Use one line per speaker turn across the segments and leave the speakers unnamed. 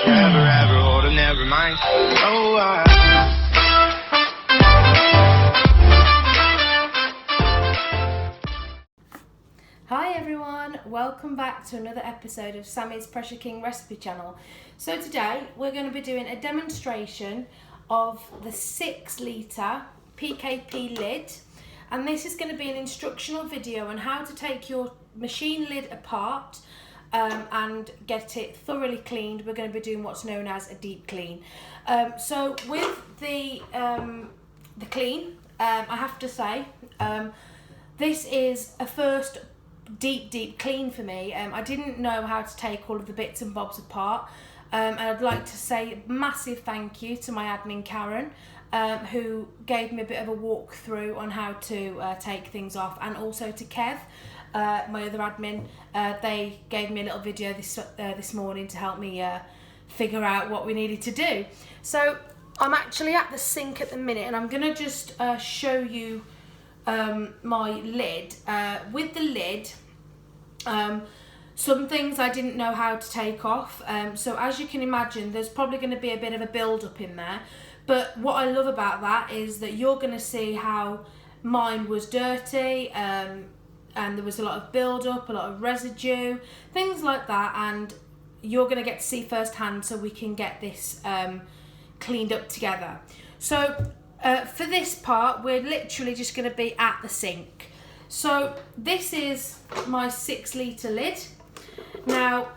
Never ever hold it, never mind. Oh,
Hi everyone, welcome back to another episode of Sammie's Pressure King Recipe Channel. So today we're going to be doing a demonstration of the 6 litre PKP lid, and this is going to be an instructional video on how to take your machine lid apart and get it thoroughly cleaned. We're going to be doing what's known as a deep clean. So with the clean, I have to say this is a first deep clean for me. I didn't know how to take all of the bits and bobs apart, and I'd like to say a massive thank you to my admin Karen, who gave me a bit of a walkthrough on how to take things off, and also to Kev, my other admin. They gave me a little video this morning to help me figure out what we needed to do. So I'm actually at the sink at the minute, and I'm gonna just show you my lid. With the lid, some things I didn't know how to take off, so as you can imagine there's probably going to be a bit of a build up in there, but what I love about that is that you're going to see how mine was dirty, and there was a lot of build up, a lot of residue, things like that, and you're going to get to see firsthand so we can get this cleaned up together. So for this part, we're literally just going to be at the sink. So this is my 6 litre lid. Now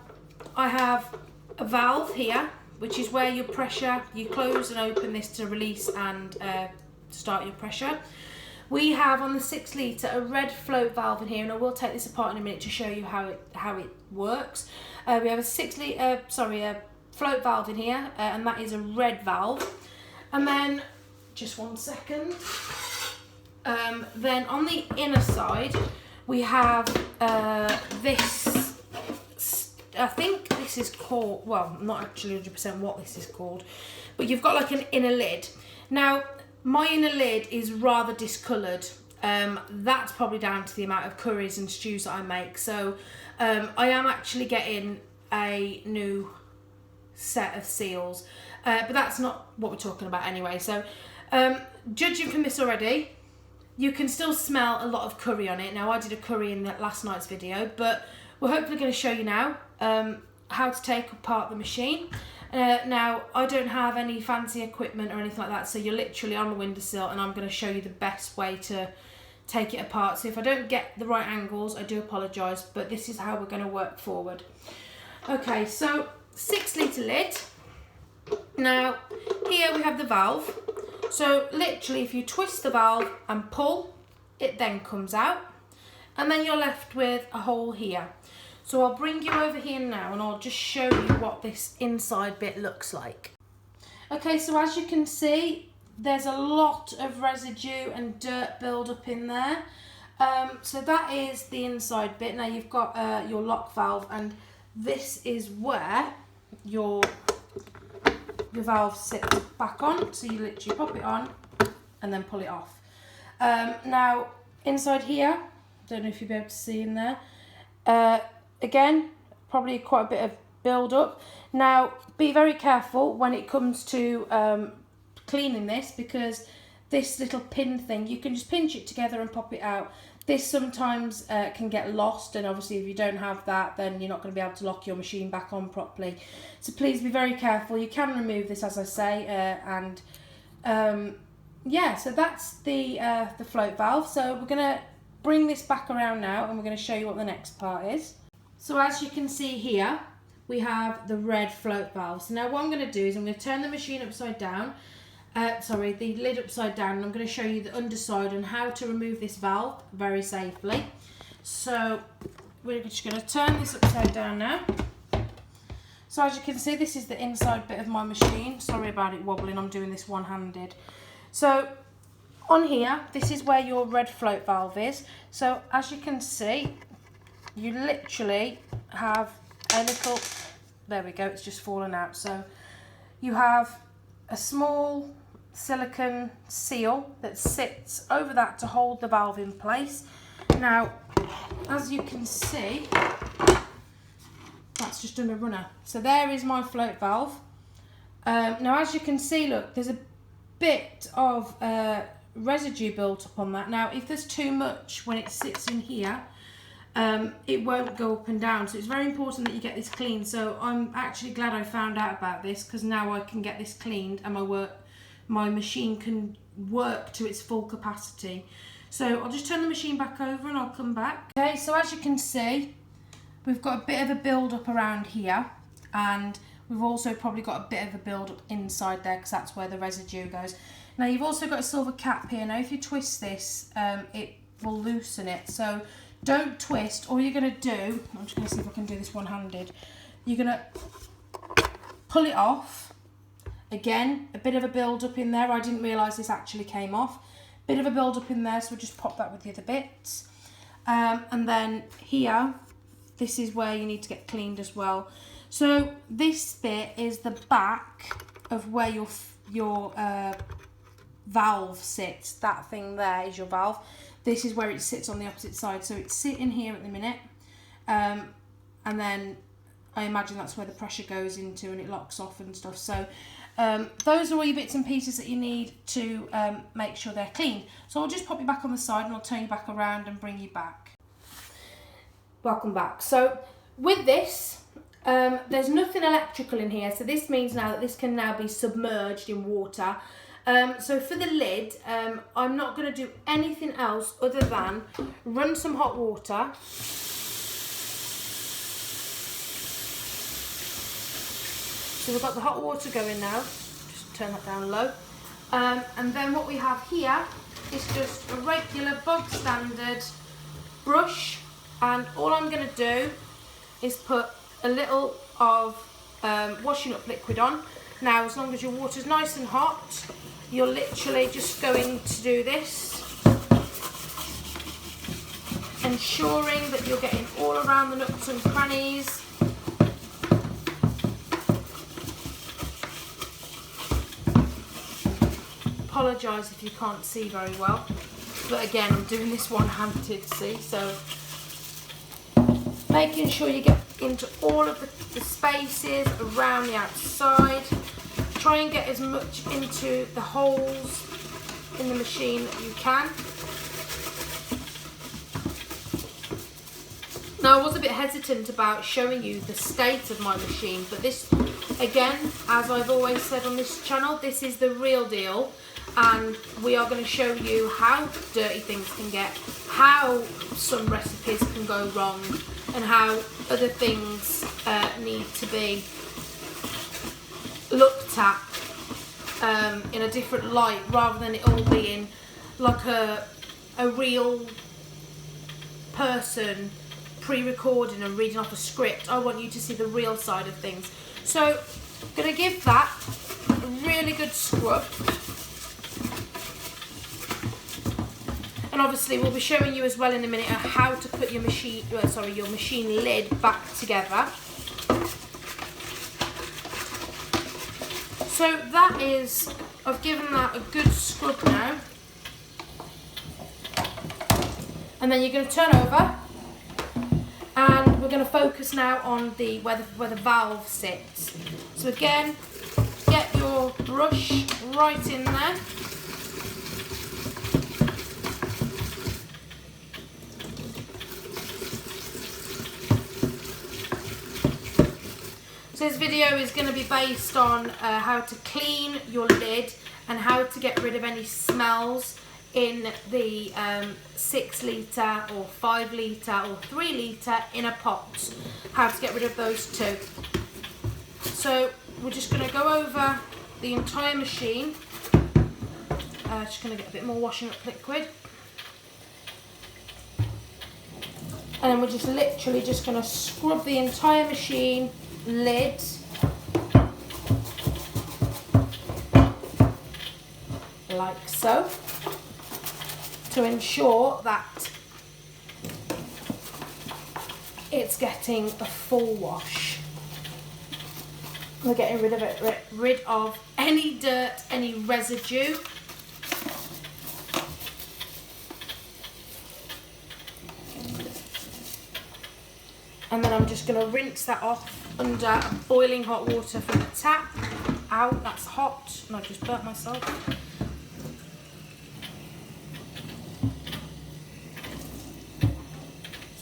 I have a valve here, which is where your pressure, you close and open this to release and start your pressure. We have on the 6 litre a red float valve in here, and I will take this apart in a minute to show you how it works. We have a float valve in here, and that is a red valve. And then just one second. Then on the inner side we have this, I think this is called, well, I'm not actually 100% what this is called, but you've got like an inner lid. Now my inner lid is rather discoloured. That's probably down to the amount of curries and stews that I make. So I am actually getting a new set of seals, but that's not what we're talking about anyway. So judging from this already, you can still smell a lot of curry on it. Now I did a curry in that last night's video, but we're hopefully going to show you now how to take apart the machine. Now I don't have any fancy equipment or anything like that, so you're literally on the windowsill, and I'm going to show you the best way to take it apart. So if I don't get the right angles, I do apologise, but this is how we're going to work forward. Okay, so 6 litre lid. Now here we have the valve. So literally if you twist the valve and pull, it then comes out, and then you're left with a hole here. So I'll bring you over here now and I'll just show you what this inside bit looks like. Okay, so as you can see, there's a lot of residue and dirt build up in there. So that is the inside bit. Now you've got your lock valve, and this is where your valve sits back on, so you literally pop it on and then pull it off. Now inside here, don't know if you'll be able to see in there, again probably quite a bit of build up. Now be very careful when it comes to cleaning this, because this little pin thing, you can just pinch it together and pop it out. This sometimes can get lost, and obviously if you don't have that, then you're not going to be able to lock your machine back on properly. So please be very careful. You can remove this, as I say, and yeah, so that's the float valve. So we're going to bring this back around now, and we're going to show you what the next part is. So as you can see here, we have the red float valve. So now what I'm going to do is I'm going to turn the machine upside down, the lid upside down, and I'm going to show you the underside and how to remove this valve very safely. So we're just going to turn this upside down now. So as you can see, this is the inside bit of my machine. Sorry about it wobbling, I'm doing this one-handed. So on here, this is where your red float valve is. So as you can see, you literally have a little, there we go, it's just fallen out. So you have a small silicone seal that sits over that to hold the valve in place. Now, as you can see, That's just done a runner. So there is my float valve. Now as you can see, look, there's a bit of residue built up on that. Now if there's too much when it sits in here, it won't go up and down. So it's very important that you get this cleaned. So I'm actually glad I found out about this, because now I can get this cleaned and my machine can work to its full capacity. So I'll just turn the machine back over and I'll come back. Okay, so as you can see, we've got a bit of a build up around here, and we've also probably got a bit of a build up inside there, because that's where the residue goes. Now you've also got a silver cap here. Now if you twist this, it will loosen it. So don't twist. All you're going to do, I'm just going to see if I can do this one-handed. You're going to pull it off. Again, a bit of a build up in there. I didn't realise this actually came off. Bit of a build up in there, so we'll just pop that with the other bits. And then here, this is where you need to get cleaned as well. So this bit is the back of where your valve sits. That thing there is your valve. This is where it sits on the opposite side. So it's sitting here at the minute. And then I imagine that's where the pressure goes into and it locks off and stuff. So those are all your bits and pieces that you need to make sure they're clean. So I'll just pop you back on the side and I'll turn you back around and bring you back. Welcome back. So with this, there's nothing electrical in here. So this means now that this can now be submerged in water. So for the lid, I'm not going to do anything else other than run some hot water. So we've got the hot water going now, just turn that down low. And then what we have here is just a regular bog standard brush, and all I'm going to do is put a little of washing up liquid on. Now as long as your water's nice and hot, you're literally just going to do this, ensuring that you're getting all around the nooks and crannies. Apologise if you can't see very well, but again I'm doing this one-handed, see, so making sure you get into all of the spaces around the outside. Try and get as much into the holes in the machine that you can. Now I was a bit hesitant about showing you the state of my machine, but this, again, as I've always said on this channel, this is the real deal. And we are going to show you how dirty things can get, how some recipes can go wrong, and how other things need to be looked at in a different light, rather than it all being like a real person pre-recording and reading off a script. I want you to see the real side of things. So I'm going to give that a really good scrub. And obviously we'll be showing you as well in a minute how to put your machine lid back together. So that is, I've given that a good scrub now. And then you're going to turn over, and we're going to focus now on where the valve sits. So again, get your brush right in there. So this video is going to be based on how to clean your lid and how to get rid of any smells in the 6 litre or 5 litre or 3 litre in a pot. How to get rid of those too. So we're just going to go over the entire machine. Just going to get a bit more washing up liquid. And then we're just literally just going to scrub the entire machine lid like so, to ensure that it's getting a full wash. We're getting rid of any dirt, any residue. And then I'm just going to rinse that off under boiling hot water from the tap. Ow, that's hot, and I just burnt myself.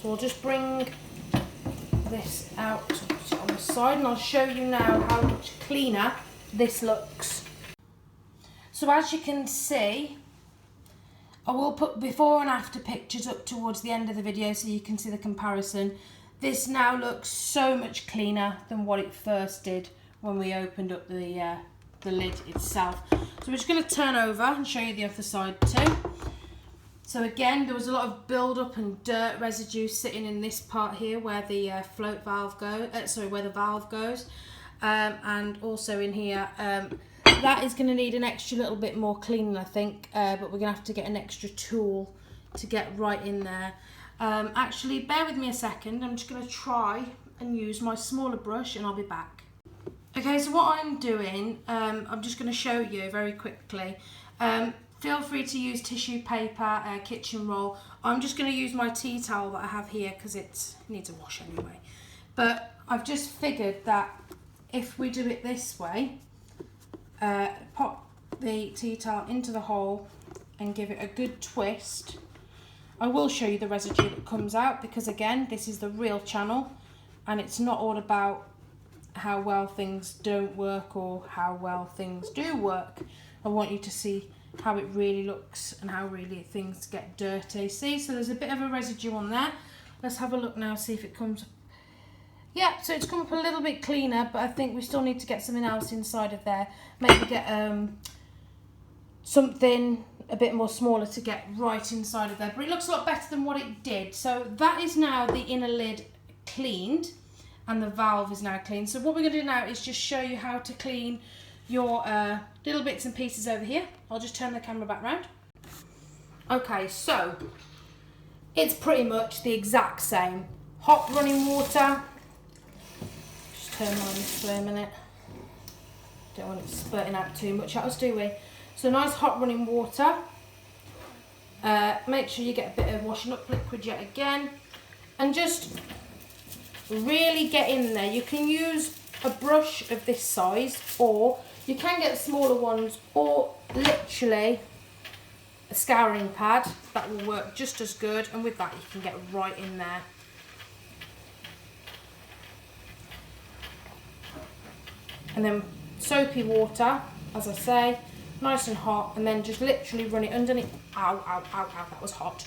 So I'll just bring this out, put it on the side, and I'll show you now how much cleaner this looks. So as you can see, I will put before and after pictures up towards the end of the video so you can see the comparison. This now looks so much cleaner than what it first did when we opened up the lid itself. So we're just going to turn over and show you the other side too. So again, there was a lot of build-up and dirt residue sitting in this part here where the float valve goes, where the valve goes, and also in here. That is going to need an extra little bit more cleaning, I think, but we're going to have to get an extra tool to get right in there. Actually, bear with me a second. I'm just going to try and use my smaller brush and I'll be back. Okay, so what I'm doing, I'm just going to show you very quickly. Feel free to use tissue paper, kitchen roll. I'm just going to use my tea towel that I have here because it needs a wash anyway. But I've just figured that if we do it this way, pop the tea towel into the hole and give it a good twist. I will show you the residue that comes out because again, this is the real channel and it's not all about how well things don't work or how well things do work. I want you to see how it really looks and how really things get dirty. See, so there's a bit of a residue on there. Let's have a look now, see if it comes. Yeah, so it's come up a little bit cleaner, but I think we still need to get something else inside of there. Maybe get something a bit more smaller to get right inside of there. But it looks a lot better than what it did. So that is now the inner lid cleaned and the valve is now clean. So what we're going to do now is just show you how to clean your little bits and pieces over here. I'll just turn the camera back round. Okay, so it's pretty much the exact same. Hot running water. Just turn mine this way a minute. Don't want it spurting out too much at us, do we? So nice hot running water. Make sure you get a bit of washing up liquid yet again. And just really get in there. You can use a brush of this size, or you can get smaller ones, or literally a scouring pad. That will work just as good, and with that you can get right in there. And then soapy water, as I say, nice and hot, and then just literally run it underneath. Ow, ow, ow, ow, that was hot.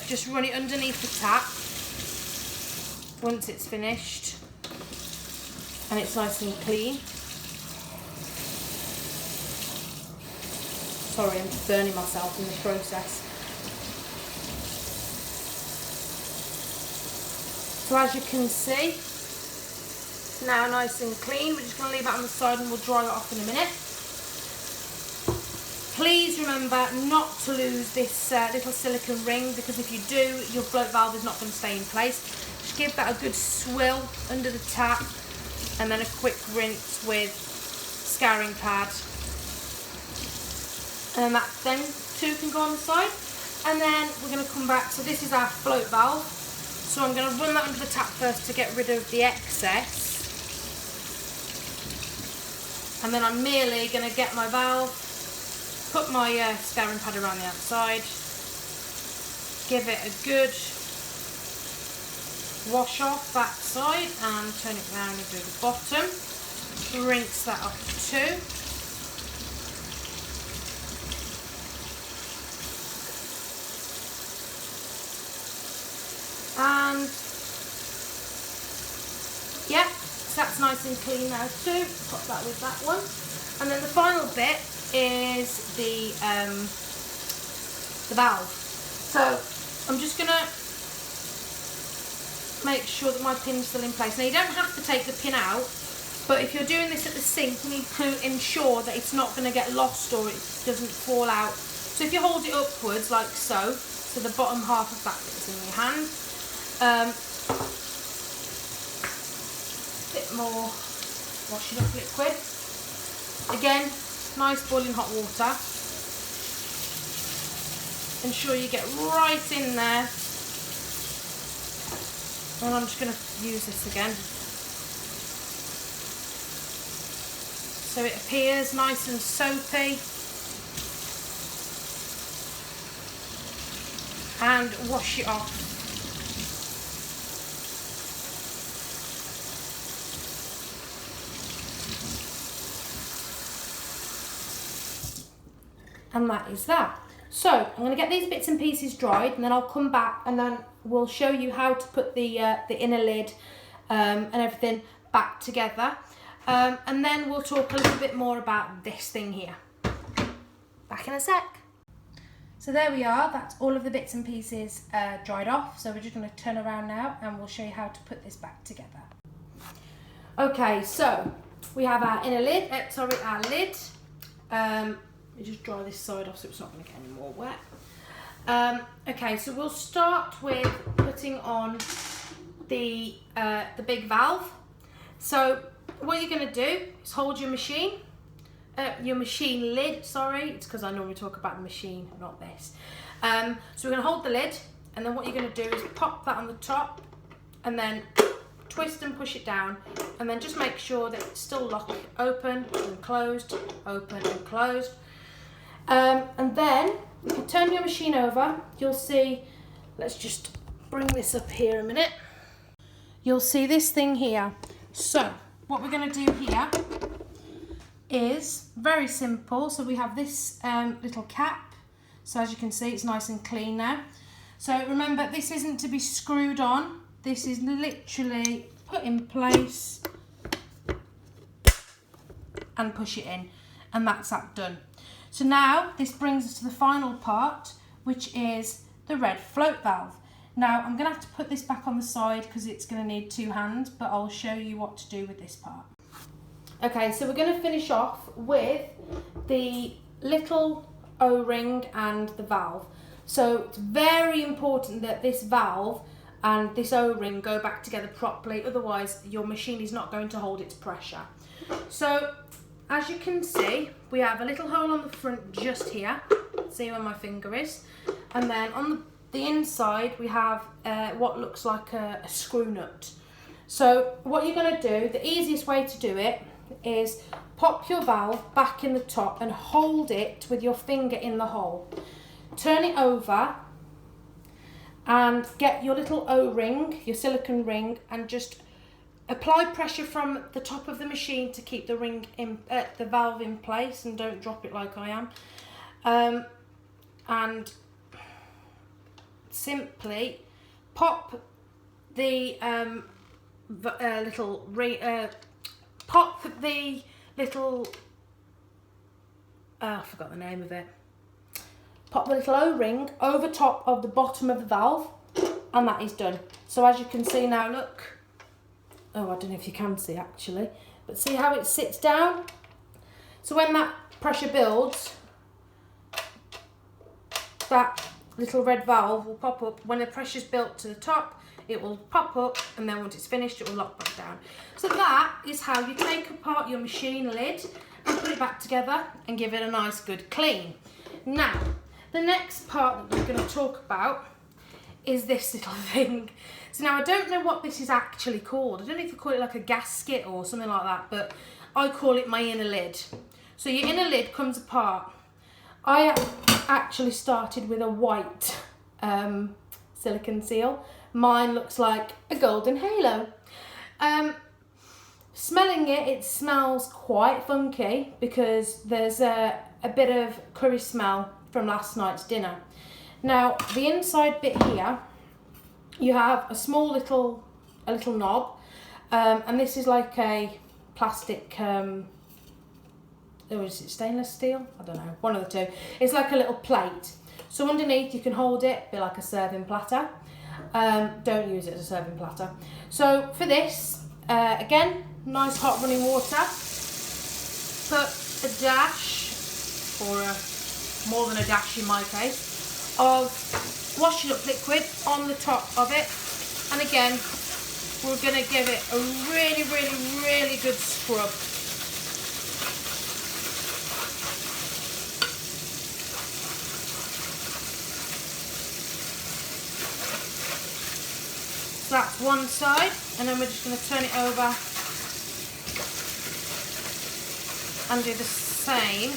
Just run it underneath the tap once it's finished and it's nice and clean. Sorry, I'm just burning myself in the process. So as you can see, it's now nice and clean. We're just going to leave it on the side and we'll dry it off in a minute. Please remember not to lose this little silicone ring, because if you do, your float valve is not going to stay in place. Just give that a good swill under the tap and then a quick rinse with scouring pad. And that then too can go on the side. And then we're going to come back. So this is our float valve. So I'm going to run that under the tap first to get rid of the excess. And then I'm merely going to get my valve, put my scouring pad around the outside, give it a good wash off that side and turn it round and do the bottom. Rinse that off too. And yeah, so that's nice and clean now too. Pop that with that one. And then the final bit is the valve. So I'm just gonna make sure that my pin's still in place. Now you don't have to take the pin out, but if you're doing this at the sink, you need to ensure that it's not going to get lost or it doesn't fall out. So if you hold it upwards like so, so the bottom half of that is in your hand. Bit more washing up liquid. Again, nice boiling hot water. Ensure you get right in there And I'm just going to use this again. So it appears nice and soapy. And wash it off. And that is that. So I'm going to get these bits and pieces dried, and then I'll come back and then we'll show you how to put the inner lid and everything back together. And then we'll talk a little bit more about this thing here. Back in a sec. So there we are, that's all of the bits and pieces dried off. So we're just going to turn around now and we'll show you how to put this back together. Okay, so we have our inner lid, our lid. Let me just dry this side off so it's not going to get any more wet. Okay, so we'll start with putting on the big valve. So what you're going to do is hold your machine lid, sorry, it's because I normally talk about the machine, not this. So we're going to hold the lid, and then what you're going to do is pop that on the top, and then twist and push it down, and then just make sure that it's still locked, open and closed, open and closed. And then if you turn your machine over, you'll see, let's just bring this up here a minute. You'll see this thing here. So what we're going to do here is very simple. So we have this little cap. So as you can see, it's nice and clean now. So remember, this isn't to be screwed on. This is literally put in place and push it in, and that's that done. So now this brings us to the final part, which is the red float valve. Now I'm going to have to put this back on the side because it's going to need two hands, but I'll show you what to do with this part. Okay, so we're going to finish off with the little O-ring and the valve. So it's very important that this valve and this O-ring go back together properly, otherwise your machine is not going to hold its pressure. So as you can see, we have a little hole on the front just here, see where my finger is, and then on the inside we have what looks like a screw nut. So what you're going to do, the easiest way to do it is pop your valve back in the top and hold it with your finger in the hole. Turn it over and get your little O-ring, your silicone ring, and just apply pressure from the top of the machine to keep the ring in, the valve in place, and don't drop it like I am. And simply pop the little ring. Pop the little, I forgot the name of it. Pop the little O-ring over top of the bottom of the valve, and that is done. So as you can see now, look. Oh, I don't know if you can see actually, but see how it sits down? So when that pressure builds, that little red valve will pop up. When the pressure's built to the top, it will pop up, and then once it's finished, it will lock back down. So that is how you take apart your machine lid and put it back together and give it a nice good clean. Now, the next part that we're going to talk about is this little thing. So now I don't know what this is actually called. I don't know if you call it like a gasket or something like that, but I call it my inner lid. So your inner lid comes apart. I actually started with a white silicone seal. Mine looks like a golden halo. Smelling it, it smells quite funky because there's a bit of curry smell from last night's dinner. Now, the inside bit here, you have a small little knob, and this is like a plastic, or is it stainless steel? I don't know, one of the two. It's like a little plate. So underneath you can hold it, be like a serving platter. Don't use it as a serving platter. So for this, again, nice hot running water. Put a dash, or more than a dash in my case, of washing up liquid on the top of it. And again, we're going to give it a really, really, really good scrub. So that's one side, and then we're just going to turn it over and do the same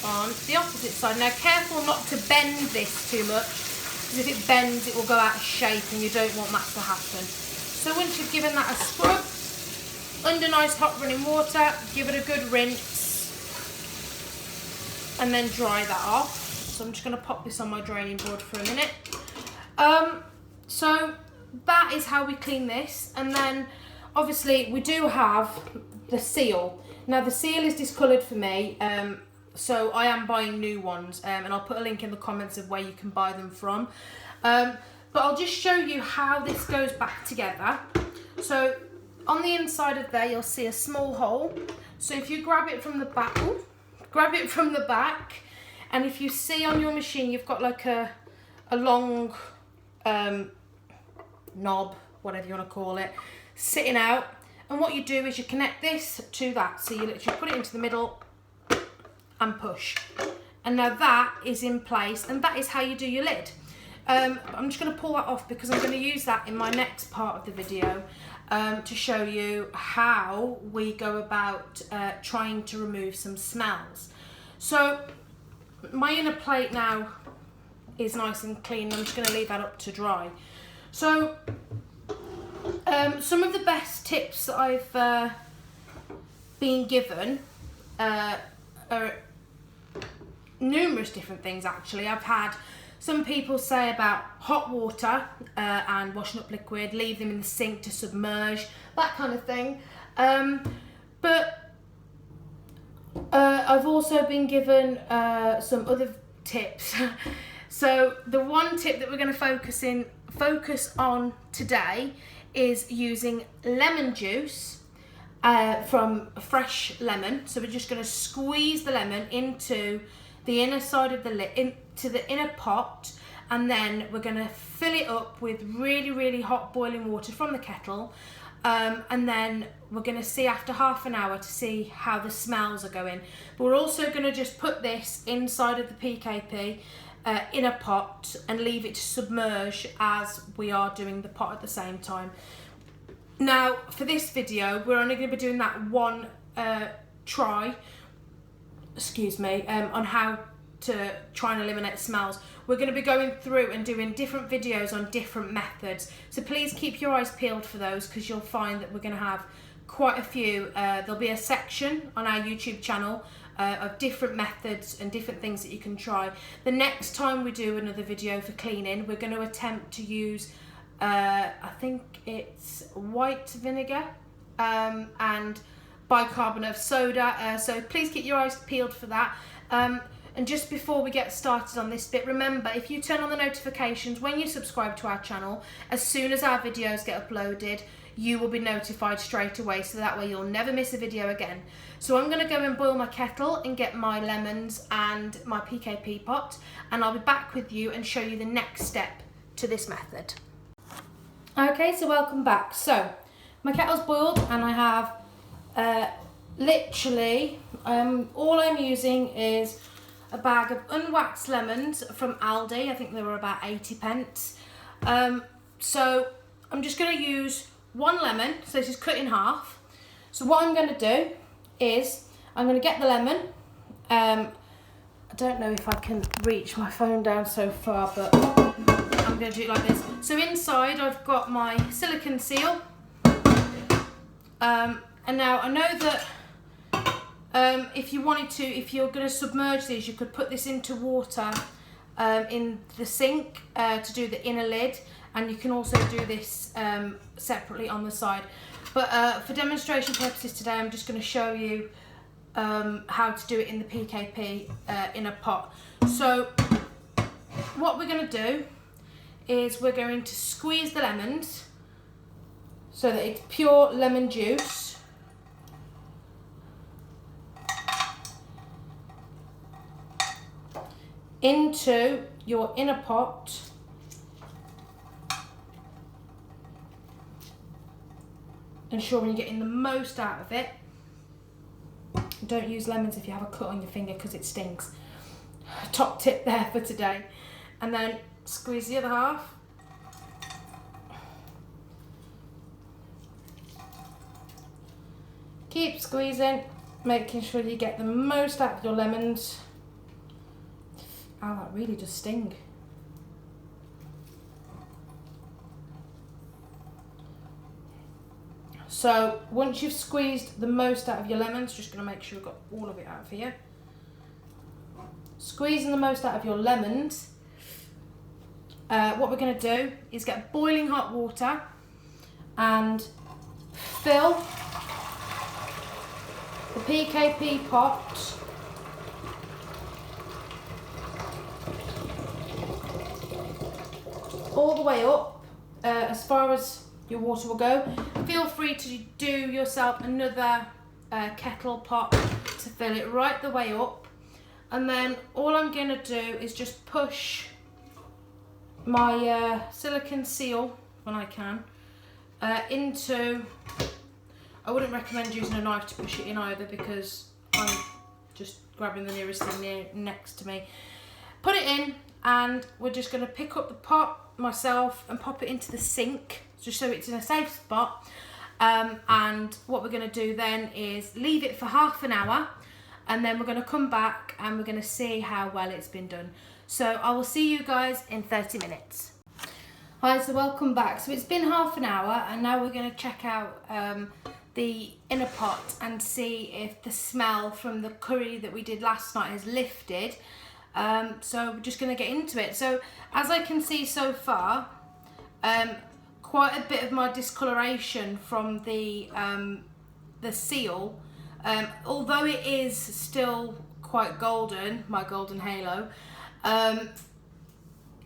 on the opposite side. Now careful not to bend this too much, because if it bends it will go out of shape and you don't want that to happen. So once you've given that a scrub, under nice hot running water, give it a good rinse and then dry that off. So I'm just going to pop this on my draining board for a minute. So that is how we clean this, and then obviously we do have the seal. Now the seal is discoloured for me, so I am buying new ones, and I'll put a link in the comments of where you can buy them from. But I'll just show you how this goes back together. So on the inside of there you'll see a small hole. So if you grab it from the back, and if you see on your machine you've got like a long knob, whatever you want to call it, sitting out, and what you do is you connect this to that. So you literally put it into the middle and push, and now that is in place, and that is how you do your lid. I'm just going to pull that off because I'm going to use that in my next part of the video to show you how we go about trying to remove some smells. So my inner plate now is nice and clean. I'm just going to leave that up to dry. So some of the best tips that I've been given are numerous different things actually. I've had some people say about hot water and washing up liquid, leave them in the sink to submerge, that kind of thing. But I've also been given some other tips. So the one tip that we're going to focus on today is using lemon juice from a fresh lemon. So we're just going to squeeze the lemon into the inner side of the lid, into the inner pot, and then we're going to fill it up with really, really hot boiling water from the kettle. And then we're going to see after half an hour to see how the smells are going. But we're also going to just put this inside of the PKP in a pot and leave it to submerge as we are doing the pot at the same time. Now for this video we're only going to be doing that one try, on how to try and eliminate smells. We're going to be going through and doing different videos on different methods, so please keep your eyes peeled for those, because you'll find that we're going to have quite a few. There'll be a section on our YouTube channel of different methods and different things that you can try. The next time we do another video for cleaning, we're going to attempt to use I think it's white vinegar and bicarbonate of soda, so please keep your eyes peeled for that. And just before we get started on this bit, remember, if you turn on the notifications when you subscribe to our channel, as soon as our videos get uploaded, you will be notified straight away, so that way you'll never miss a video again. So I'm going to go and boil my kettle and get my lemons and my PKP pot, and I'll be back with you and show you the next step to this method. Okay, so welcome back. So my kettle's boiled, and I have literally all I'm using is a bag of unwaxed lemons from Aldi. I think they were about 80p. So I'm just going to use one lemon, so this is cut in half. So what I'm going to do is I'm going to get the lemon. I don't know if I can reach my phone down so far, but I'm going to do it like this. So inside I've got my silicone seal, and now I know that if you wanted to, if you're going to submerge these, you could put this into water in the sink to do the inner lid, and you can also do this separately on the side. But for demonstration purposes today, I'm just going to show you how to do it in the PKP in a pot. So what we're going to do is we're going to squeeze the lemons so that it's pure lemon juice. Into your inner pot, ensuring you're getting the most out of it. Don't use lemons if you have a cut on your finger, because it stinks. Top tip there for today. And then squeeze the other half. keep squeezing, making sure you get the most out of your lemons. Oh, that really does sting. So once you've squeezed the most out of your lemons, just going to make sure you've got all of it out for you. Squeezing the most out of your lemons, what we're going to do is get boiling hot water and fill the PKP pot all the way up as far as your water will go. Feel free to do yourself another kettle pot to fill it right the way up, and then all I'm going to do is just push my silicone seal when I can into. I wouldn't recommend using a knife to push it in either, because I'm just grabbing the nearest thing next to me. Put it in, and we're just going to pick up the pot myself and pop it into the sink, just so it's in a safe spot. And what we're going to do then is leave it for half an hour, and then we're going to come back and we're going to see how well it's been done. So I will see you guys in 30 minutes. Hi, so welcome back. So it's been half an hour, and now we're going to check out the inner pot and see if the smell from the curry that we did last night has lifted. So we're just going to get into it. So as I can see so far, quite a bit of my discoloration from the seal, although it is still quite golden, my golden halo,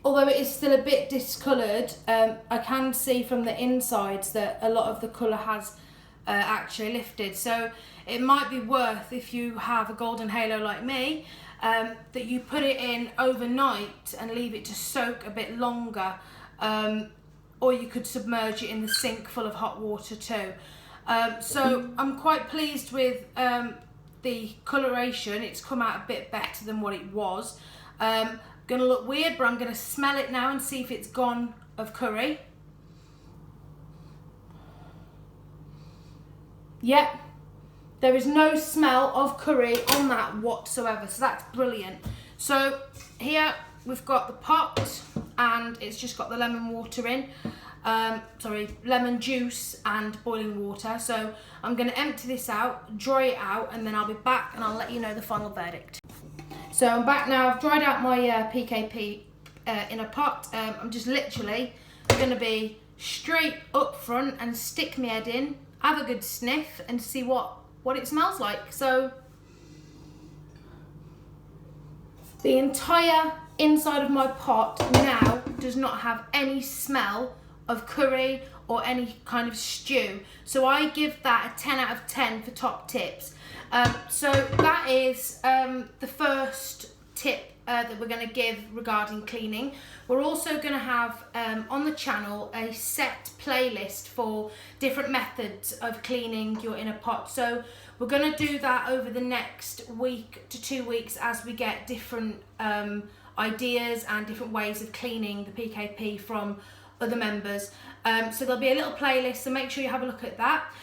although it is still a bit discoloured, I can see from the insides that a lot of the colour has actually lifted. So it might be worth, if you have a golden halo like me, that you put it in overnight and leave it to soak a bit longer, or you could submerge it in the sink full of hot water too. So I'm quite pleased with the coloration. It's come out a bit better than what it was. Gonna look weird, but I'm gonna smell it now and see if it's gone of curry. Yep, there is no smell of curry on that whatsoever, so that's brilliant. So here we've got the pot, and it's just got the lemon water in, lemon juice and boiling water. So I'm going to empty this out, dry it out, and then I'll be back and I'll let you know the final verdict. So I'm back now. I've dried out my PKP in a pot. I'm just literally going to be straight up front and stick my head in, have a good sniff and see what it smells like. So the entire inside of my pot now does not have any smell of curry or any kind of stew. So I give that a 10 out of 10 for top tips. So that is the first tip that we're going to give regarding cleaning. We're also going to have on the channel a set playlist for different methods of cleaning your inner pot. So we're going to do that over the next week to 2 weeks as we get different ideas and different ways of cleaning the PKP from other members. So there'll be a little playlist, so make sure you have a look at that.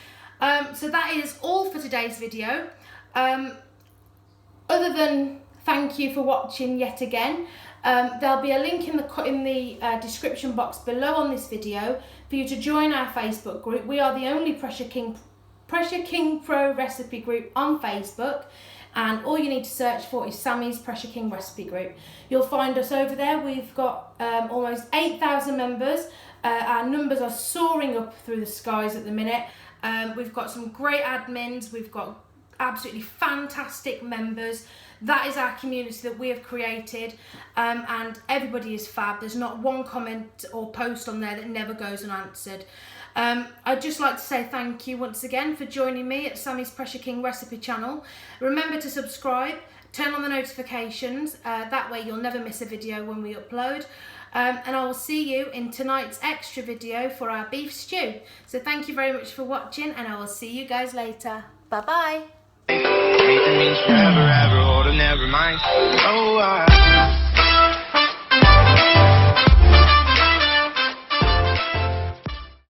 So that is all for today's video. Other than thank you for watching yet again, there'll be a link in the description box below on this video for you to join our Facebook group. We are the only Pressure King Pro recipe group on Facebook, and all you need to search for is Sammie's Pressure King recipe group. You'll find us over there. We've got almost 8,000 members. Our numbers are soaring up through the skies at the minute. We've got some great admins. We've got absolutely fantastic members. That is our community that we have created, and everybody is fab. There's not one comment or post on there that never goes unanswered. I'd just like to say thank you once again for joining me at Sammie's Pressure King recipe channel. Remember to subscribe, turn on the notifications, that way you'll never miss a video when we upload. And I will see you in tonight's extra video for our beef stew. So thank you very much for watching, and I will see you guys later. Bye bye.
Anything means forever, ever, or never mind. Oh,